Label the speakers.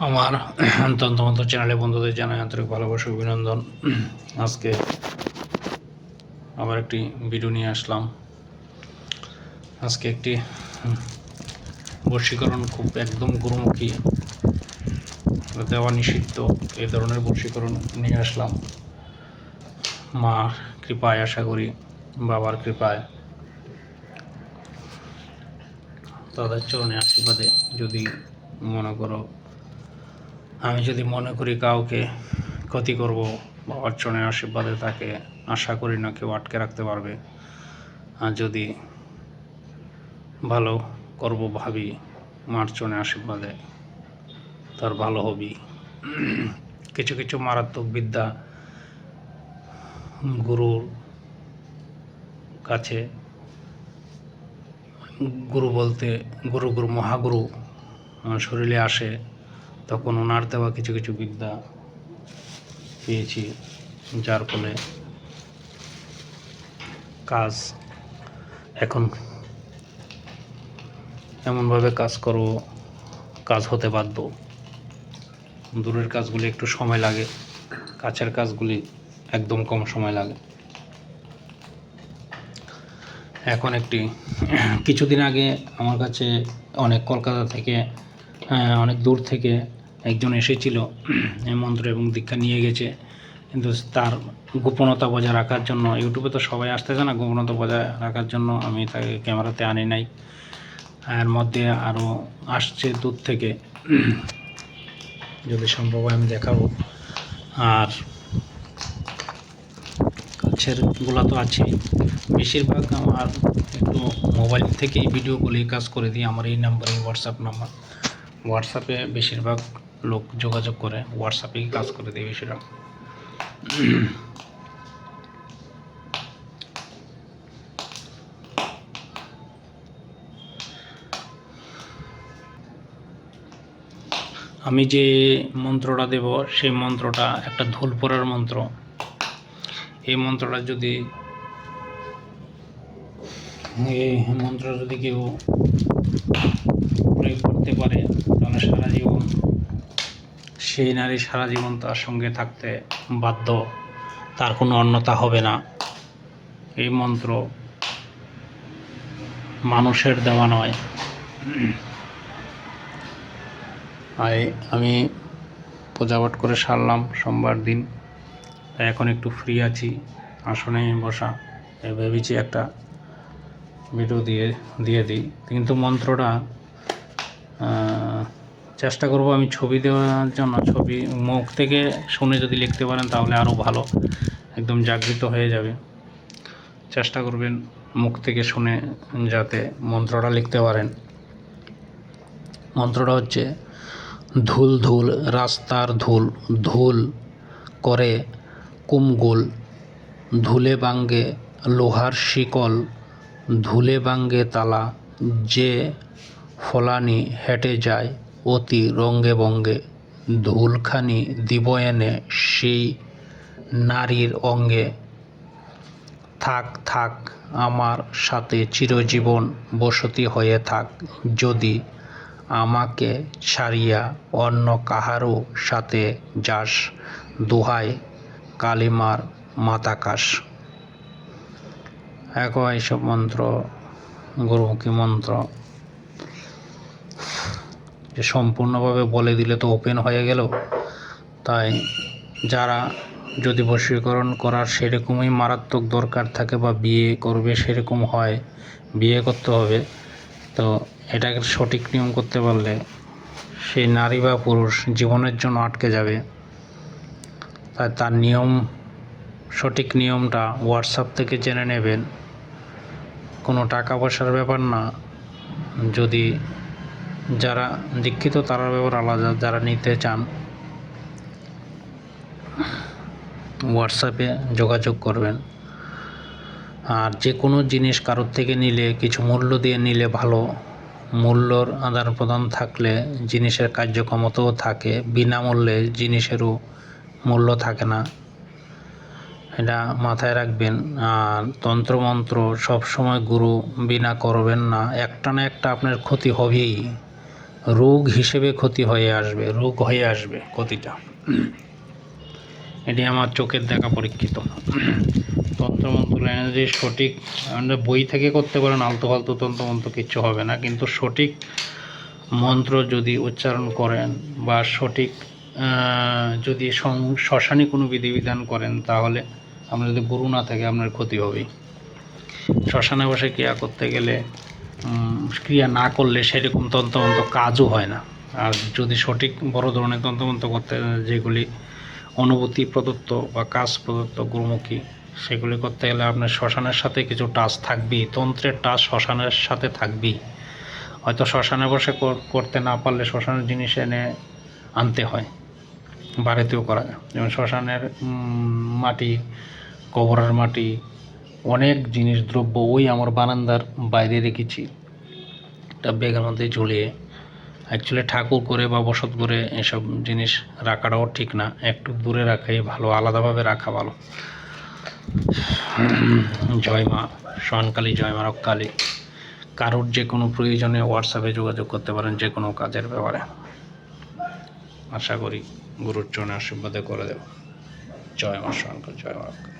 Speaker 1: আমার তন্ত্রমন্ত্র চ্যানেলে বন্ধুদের জানাই আন্তরিক ভালোবাসা অভিনন্দন। আজকে আবার একটি ভিডিও নিয়ে আসলাম। আজকে একটি বশীকরণ খুব একদম গুরুমুখী, দেওয়া নিষিদ্ধ এই ধরনের বশীকরণ নিয়ে আসলাম। মার কৃপায়, আশা করি বাবার কৃপায়, তাদের চরণে আশীর্বাদে যদি মনে করো, আমি যদি মনে করি কাউকে ক্ষতি করব, বাবার চরণের আশীর্বাদে তাকে আশা করি না কেউ আটকে রাখতে পারবে। আর যদি ভালো করব ভাবি, মার চরণের আশীর্বাদে তার ভালো হবি। কিছু কিছু মারাত্মক বিদ্যা গুরুর কাছে, গুরু বলতে গুরু মহাগুরু শরীরে আসে, তখন ওনার দেওয়া কিছু কিছু বিদ্যা পেয়েছি, যার ফলে কাজ এখন এমনভাবে কাজ করো, কাজ হতে বাধ্য। দূরের কাজগুলি একটু সময় লাগে, কাছের কাজগুলি একদম কম সময় লাগে। এখন কিছুদিন আগে আমার কাছে কলকাতা থেকে, অনেক দূর থেকে একজন এসেছিল, এই মন্ত্র এবং দীক্ষা নিয়ে গেছে, কিন্তু তার গোপনতা বজায় রাখার জন্য, ইউটিউবে তো সবাই আসতেছে না, গোপনতা বজায় রাখার জন্য আমি তাকে ক্যামেরাতে আনি নাই। এর মধ্যে আরও আসছে দূর থেকে, যদি সম্ভব হয় আমি দেখাবো। আর কাছেরগুলো তো আছেই, বেশিরভাগ আমার একটু মোবাইল থেকেই ভিডিওগুলি কাজ করে দিই। আমার এই নাম্বারে হোয়াটসঅ্যাপে বেশিরভাগ লোক যোগাযোগ করে, হোয়াটসঅ্যাপেই কাজ করে দিই বেশিরভাগ। আমি যে মন্ত্রটা দেব সেই মন্ত্রটা একটা ধুল পড়ার মন্ত্র। এই মন্ত্রটা যদি কেউ প্রয়োগ করতে পারে, তাহলে সেই নারী সারা জীবন তার সঙ্গে থাকতে বাধ্য, তার কোনো অন্যতা হবে না। এই মন্ত্র মানুষের দেওয়া নয়। আমি পূজাপাঠ করে সারলাম সোমবার দিন, তাই এখন একটু ফ্রি আছি, আসনে বসা, ভেবেছি একটা ভিডিও দিয়ে দিই। কিন্তু মন্ত্রটা চেষ্টা করব আমি ছবি দেওয়ার জন্য, ছবি মুখ থেকে শুনে যদি লিখতে পারেন তাহলে আরও ভালো, একদম জাগৃত হয়ে যাবে। চেষ্টা করবেন মুখ থেকে শুনে যাতে মন্ত্রটা লিখতে পারেন। মন্ত্রটা হচ্ছে: ধুল ধুল রাস্তার ধুল, ধুল করে কুমগুল, ধুলে ভাঙ্গে লোহার শিকল, ধুলে ভাঙ্গে তালা, যে ফলানি হেঁটে যায় অতি রঙ্গে বঙ্গে, ধুলখানি দিব এনে সেই নারীর অঙ্গে, থাক থাক আমার সাথে চিরজীবন বসতি হয়ে থাক, যদি আমাকে ছাড়িয়া অন্য কাহারও সাথে যাস, দোহাই কালিমার মাতাকাশ। এইসব মন্ত্র গুরুমুখী মন্ত্র, যে সম্পূর্ণভাবে বলে দিলে তো ওপেন হয়ে গেল। তাই যারা যদি বশীকরণ করার সেরকমই মারাত্মক দরকার থাকে বা বিয়ে করবে সেরকম হয়, বিয়ে করতে হবে, তো এটাকে সঠিক নিয়ম করতে পারলে সেই নারী বা পুরুষ জীবনের জন্য আটকে যাবে। তাই তার সঠিক নিয়মটা হোয়াটসঅ্যাপ থেকে জেনে নেবেন। কোনো টাকা পয়সার ব্যাপার না, যদি যারা দীক্ষিত তারার ব্যাপার আলাদা, যারা নিতে চান হোয়াটসঅ্যাপে যোগাযোগ করবেন। আর যে কোনো জিনিস কারোর থেকে নিলে কিছু মূল্য দিয়ে নিলে ভালো, মূল্যর আদান প্রদান থাকলে জিনিসের কার্যক্ষমতাও থাকে, বিনামূল্যে জিনিসেরও মূল্য থাকে না, এটা মাথায় রাখবেন। আর তন্ত্রমন্ত্র সবসময় গুরু বিনা করবেন না, একটা না একটা আপনার ক্ষতি হবেই। রোগ হিসেবে ক্ষতি হয়ে আসবে, রোগ হয়ে আসবে ক্ষতিটা। এটি আমার চোখের দেখা পরীক্ষিত। তন্ত্রমন্ত্র লাইনে যদি সঠিক আমরা বই থেকে করতে পারেন, আলতু ফালতু তন্ত্রমন্ত্র কিচ্ছু হবে না, কিন্তু সঠিক মন্ত্র যদি উচ্চারণ করেন বা সঠিক যদি শ্মশানে কোনো বিধিবিধান করেন, তাহলে আপনার যদি গুরু না থাকে আপনার ক্ষতি হবেই। শ্মশানে বসে ক্রিয়া করতে গেলে ক্রিয়া না করলে সেরকম তন্ত্রমন্ত্র কাজও হয় না। আর যদি সঠিক বড় ধরনের তন্ত্রমন্ত্র করতে, যেগুলি অনুভূতি প্রদত্ত বা কাজ প্রদত্ত গুরুমুখী, সেগুলি করতে গেলে আপনার শ্মশানের সাথে কিছু টাচ থাকবেই, তন্ত্রের টাচ শ্মশানের সাথে থাকবেই। হয়তো শ্মশানে বসে করতে না পারলে শ্মশানের জিনিস এনে আনতে হয়, বাড়িতেও করা যায়। যেমন শ্মশানের মাটি, কবরের মাটি, অনেক জিনিস দ্রব্য ওই আমার বারান্দার বাইরে রেখেছি, একটা ব্যাগের মধ্যে ঝুলিয়ে। অ্যাকচুয়ালি ঠাকুর করে বা বসত করে এসব জিনিস রাখাটাও ঠিক না, একটু দূরে রাখাই ভালো, আলাদাভাবে রাখা ভালো। জয় মা সোহানকালী, জয় মা রক্ষাকালী। কারোর যে কোনো প্রয়োজনে হোয়াটসঅ্যাপে যোগাযোগ করতে পারেন যে কোনো কাজের ব্যাপারে। আশা করি গুরুর চরণে আশীর্বাদে করে দেব। জয় মা সোহানকালী, জয় মা রক্ষাকালী।